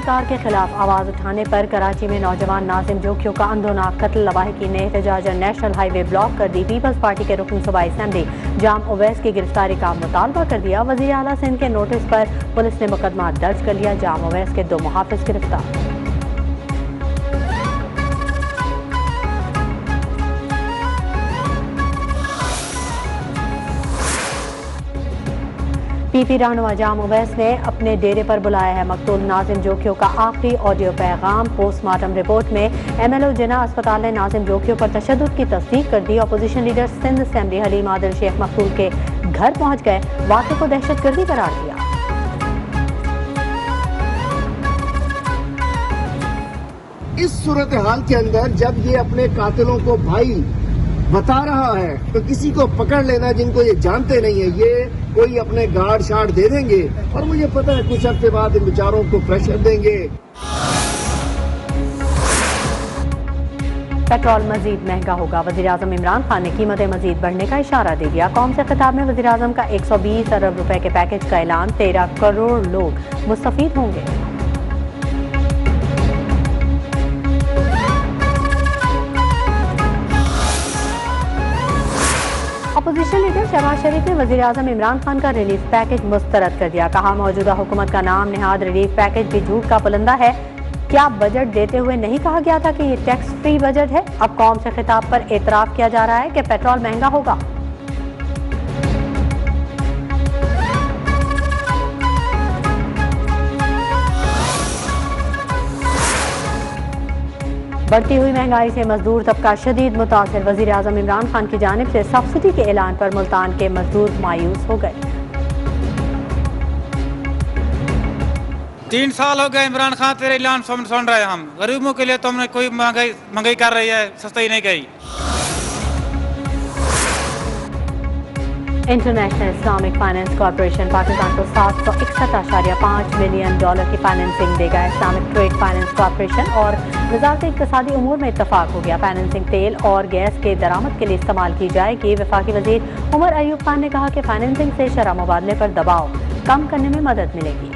जुल्फिकार के खिलाफ आवाज उठाने पर कराची में नौजवान नाजिम जोखियों का अंधोनाक कत्ल लवाहिकी ने एहतजाज नेशनल हाईवे ब्लॉक कर दी। पीपल्स पार्टी के रुकन सूबाई असेंबली जाम उवैस की गिरफ्तारी का मुतालबा कर दिया। वजीर आला सिंध के नोटिस पर पुलिस ने मुकदमा दर्ज कर लिया। जाम उवैस के 2 मुहाफिज गिरफ्तार। पीपी रानुआ जाम उवैस ने अपने डेरे पर बुलाया है मकतूल नाजिम जोखियों का आखिरी ऑडियो पैगाम। पोस्टमार्टम रिपोर्ट में MLO जिना अस्पताल ने नाजिम जोखियों पर तशद्दुद की तस्दीक कर दी। Opposition leader Sindh assembly Haleem Adil Sheikh मकतूल के घर पहुंच गए, वाक़े को दहशतगर्दी करार दिया। इस सूरत हाल के अंदर जब ये अपने कातिलों को भाई बता रहा है तो किसी को पकड़ लेना जिनको ये जानते नहीं है, ये कोई अपने गार्ड शार्ड दे देंगे और मुझे पता है कुछ हफ्ते बाद इन बेचारों को प्रेशर देंगे। पेट्रोल मजीद महंगा होगा। वज़ीर-ए-आज़म इमरान खान ने कीमतें मजीद बढ़ने का इशारा दे दिया। कौम से खिताब में वज़ीर-ए-आज़म का 120 अरब रुपए के पैकेज का ऐलान। 13 करोड़ लोग मुस्तफीद होंगे। अपोजिशन लीडर शहबाज शरीफ ने वज़ीर-ए-आज़म इमरान खान का रिलीफ पैकेज मुस्तरद कर दिया। कहा, मौजूदा हुकूमत का नाम निहाद रिलीफ पैकेज भी झूठ का पुलंदा है। क्या बजट देते हुए नहीं कहा गया था कि ये टैक्स फ्री बजट है? अब कौम से खिताब पर एतराफ किया जा रहा है कि पेट्रोल महंगा होगा। बढ़ती हुई महंगाई से मजदूर तबका शदीद मुतासिर। वज़ीर-ए-आज़म इमरान खान की जानिब से सब्सिडी के ऐलान पर मुल्तान के मजदूर मायूस हो गए। 3 साल हो गए इमरान खान तेरे ऐलान सुन रहे हैं हम। गरीबों के लिए तुमने कोई महंगाई कर रही है, सस्ती नहीं गई। International Islamic finance corporation Pakistan को $761.5 मिलियन की फाइनेंसिंग देगा। इस्लामिक ट्रेड फाइनेंस कॉरपोरेशन और वज़ारत इक़्तिसादी उमूर में इत्तफाक हो गया। फाइनेंसिंग तेल और गैस के दरामद के लिए इस्तेमाल की जाएगी। वफाकी वज़ीर उमर अयूब खान ने कहा कि फाइनेंसिंग से शरह मुबादले पर दबाव कम करने में मदद मिलेगी।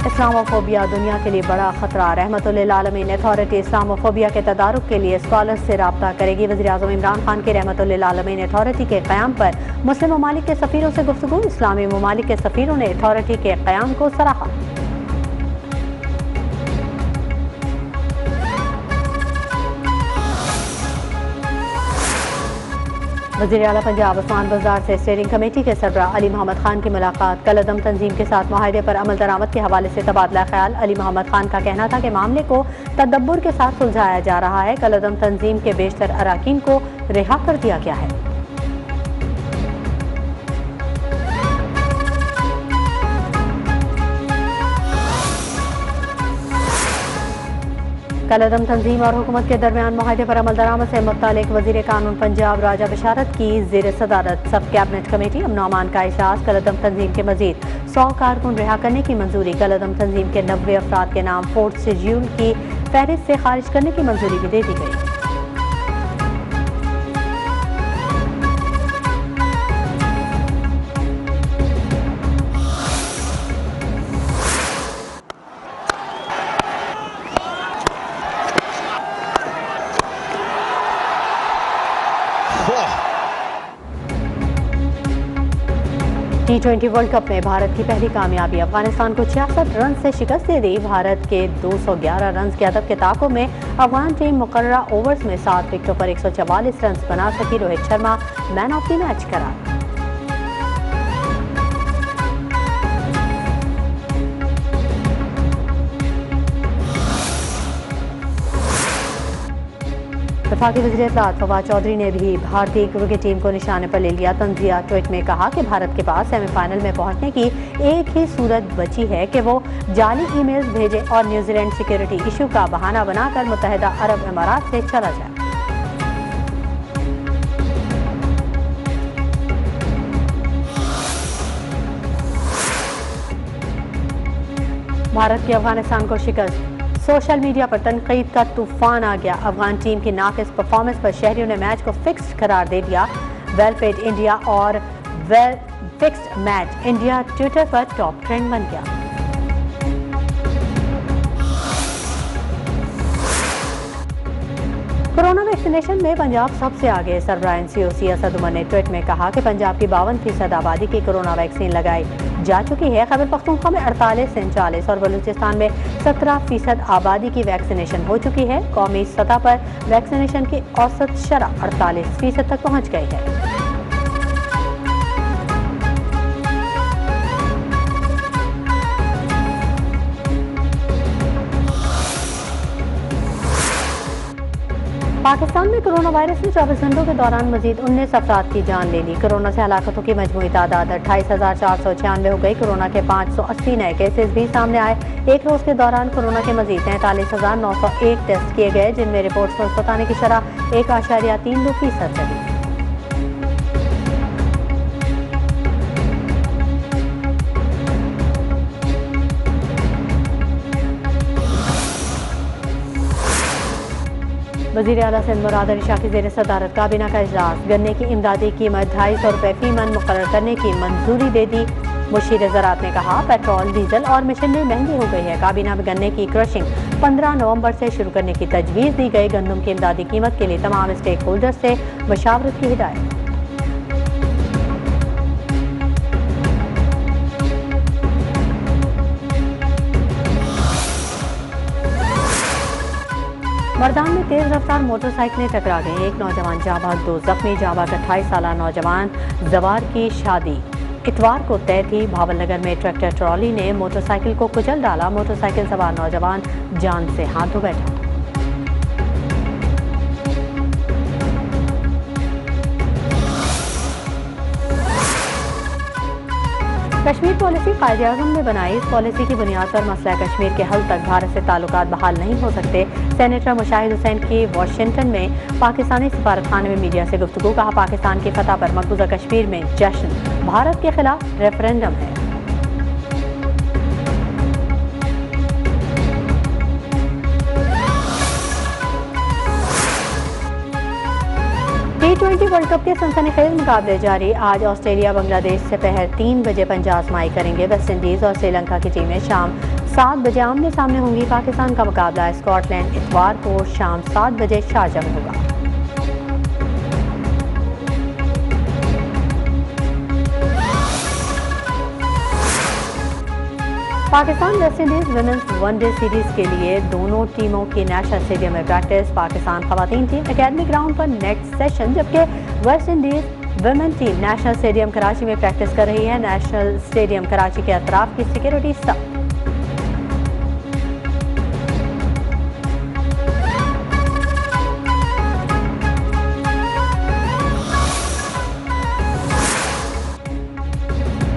इस्लामोफोबिया दुनिया के लिए बड़ा खतरा। रहमतुल्लिल आलमीन अथॉरिटी इस्लामोफोबिया के तदारुक के लिए स्कॉलर्स से रब्ता करेगी। वज़ीर-ए-आज़म इमरान खान के रहमतुल्लिल आलमीन अथॉरिटी के क़याम पर मुस्लिम ममालिक के सफ़ीरों से गुफ्तगू। इस्लामी ममालिक के सफ़ीरों ने अथॉरिटी के क़याम को सराहा। वज़ीर आला पंजाब उस्मान बज़दार से स्टीयरिंग कमेटी के सरबराह अली मोहम्मद खान की मुलाकात। कलअदम तंजीम के साथ माहिदे पर अमल दरामद के हवाले से तबादला ख्याल। अली मोहम्मद खान का कहना था कि मामले को तदब्बुर के साथ सुलझाया जा रहा है। कलअदम तंजीम के बेशतर अराकीन को रिहा कर दिया गया है। कलअदम तंजीम और हुकूमत के दरमियान मुआहदे पर अमल दरामद से मुत्तलिक वज़ीर कानून पंजाब राजा बशारत की ज़ेर सदारत सब कैबिनेट कमेटी अमन-ओ-अमान का इजलास। कलअदम तंजीम के मजीद 100 कारकुन रिहा करने की मंजूरी। कलअदम तंजीम के 90 अफराद के नाम फोर्थ शेड्यूल की फहरिस्त से खारिज करने की मंजूरी भी दे दी गई। T20 वर्ल्ड कप में भारत की पहली कामयाबी। अफगानिस्तान को 66 रन से शिकस्त दे दी। भारत के 211 रन की अदब के ताकों में अफगान टीम मुकर्ररा ओवर्स में 7 विकेटों पर 144 रन बना सकी। Rohit Sharma man of the match करार। वफाकी वज़ीर इत्तलात फवाद चौधरी ने भी भारतीय क्रिकेट टीम को निशाने पर ले लिया। तंजिया ट्वीट में कहा कि भारत के पास सेमीफाइनल में पहुंचने की एक ही सूरत बची है कि वो जाली ईमेल्स भेजे और न्यूजीलैंड सिक्योरिटी इशू का बहाना बनाकर मुत्तहिदा अरब अमारात से चला जाए। भारत की अफगानिस्तान को शिकस्त। सोशल मीडिया पर तनकीद का तूफान आ गया। अफगान टीम की नाकिस परफॉर्मेंस पर शहरियों ने मैच को फिक्स्ड करार दे दिया। वेल पेड इंडिया और well fixed match India Twitter पर टॉप ट्रेंड बन गया। कोरोना वैक्सीनेशन में पंजाब सबसे आगे। सरबराह NCOC असद उमर ने ट्वीट में कहा कि पंजाब की 52% आबादी की कोरोना वैक्सीन लगाई जा चुकी है। खैबर पख्तूनख्वा में 48 से 39 और बलूचिस्तान में 17% आबादी की वैक्सीनेशन हो चुकी है। कौमी सतह पर वैक्सीनेशन की औसत शरह 48% तक पहुँच गई है। पाकिस्तान में कोरोना वायरस ने 24 घंटों के दौरान मजीद 19 अफराद की जान ले ली। कोरोना से हलाकतों की मजमूई तादाद 28,496 हो गई। कोरोना के 580 नए केसेस भी सामने आए। एक रोज के दौरान कोरोना के मजीद 43,901 टेस्ट किए गए, जिनमें रिपोर्ट स्वस्थ होने की शरह 1.32% रही। वज़ीर आला सिंध मुराद अली शाह की ज़ेर सदारत काबीना का इजलास। गन्ने की इमदादी कीमत 250 रुपये फी मन मुकर्रर करने की मंजूरी दे दी। मुशीर ज़राअत ने कहा पेट्रोल, डीजल और मशीनरी महंगी हो गई है। काबीना में गन्ने की क्रशिंग 15 नवंबर से शुरू करने की तजवीज़ दी गई। गंदम की इमदादी कीमत के लिए तमाम स्टेक होल्डर से मशावरत की हिदायत। मर्दान में तेज रफ्तार मोटरसाइकिलें टकरा गई। एक नौजवान जाँ बहक, 2 जख्मी। जाँ बहक 28 साल नौजवान जवार की शादी इतवार को तय थी। भावलनगर में ट्रैक्टर ट्रॉली ने मोटरसाइकिल को कुचल डाला। मोटरसाइकिल सवार नौजवान जान से हाथ धो बैठा। कश्मीर पॉलिसी कायद-ए-आज़म ने बनाई। इस पॉलिसी की बुनियाद पर मसला कश्मीर के हल तक भारत से ताल्लुकात बहाल नहीं हो सकते। सेनेटर मुशाहिद हुसैन की वाशिंगटन में पाकिस्तानी सफारतखाने में मीडिया से गुफ्तगू। कहा पाकिस्तान की फतह पर मकबूजा कश्मीर में जश्न भारत के खिलाफ रेफरेंडम है। T20 वर्ल्ड कप के सनसनीखेज मुकाबले जारी। आज ऑस्ट्रेलिया बांग्लादेश से पहर 3 बजे पंजा आजमाई करेंगे। वेस्ट इंडीज और श्रीलंका की टीमें शाम 7 बजे आमने सामने होंगी। पाकिस्तान का मुकाबला स्कॉटलैंड इतवार को शाम 7 बजे शारजाह में होगा। Pakistan West Indies women's one day series के लिए दोनों टीमों की नेशनल स्टेडियम में प्रैक्टिस। पाकिस्तान खवातीन टीम एकेडमी ग्राउंड पर नेक्स्ट सेशन, जबकि West Indies women team national stadium Karachi में प्रैक्टिस कर रही है। नेशनल स्टेडियम कराची के अतराफ की सिक्योरिटी सख्त।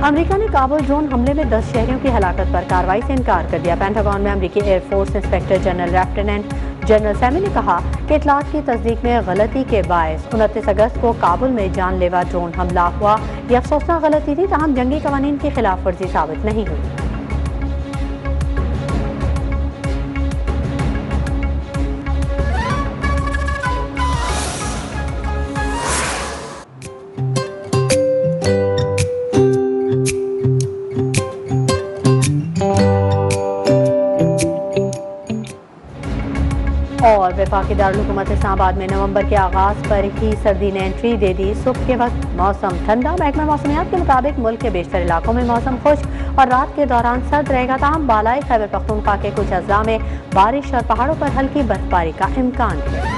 अमेरिका ने काबुल ड्रोन हमले में 10 शहरियों की हलाकत पर कार्रवाई से इनकार कर दिया। पेंटागन में अमेरिकी air force inspector general lieutenant general Sammy ने कहा कि इतलात की तस्दीक में गलती के बायस 29 अगस्त को काबुल में जानलेवा ड्रोन हमला हुआ। यह अफसोसनाक गलती थी, ताहम जंगी कवानीन की खिलाफ वर्जी साबित नहीं हुई। और वफाकी दारुल हुकूमत इस्लामाबाद में नवंबर के आगाज पर ही सर्दी ने एंट्री दे दी। सुबह के वक्त मौसम ठंडा। महकमा मौसमियात के मुताबिक मुल्क के बेशतर इलाकों में मौसम खुश्क और रात के दौरान सर्द रहेगा। ताहम बालाई खैबर पख्तूनख्वा के कुछ अजला में बारिश और पहाड़ों पर हल्की बर्फबारी का इम्कान है।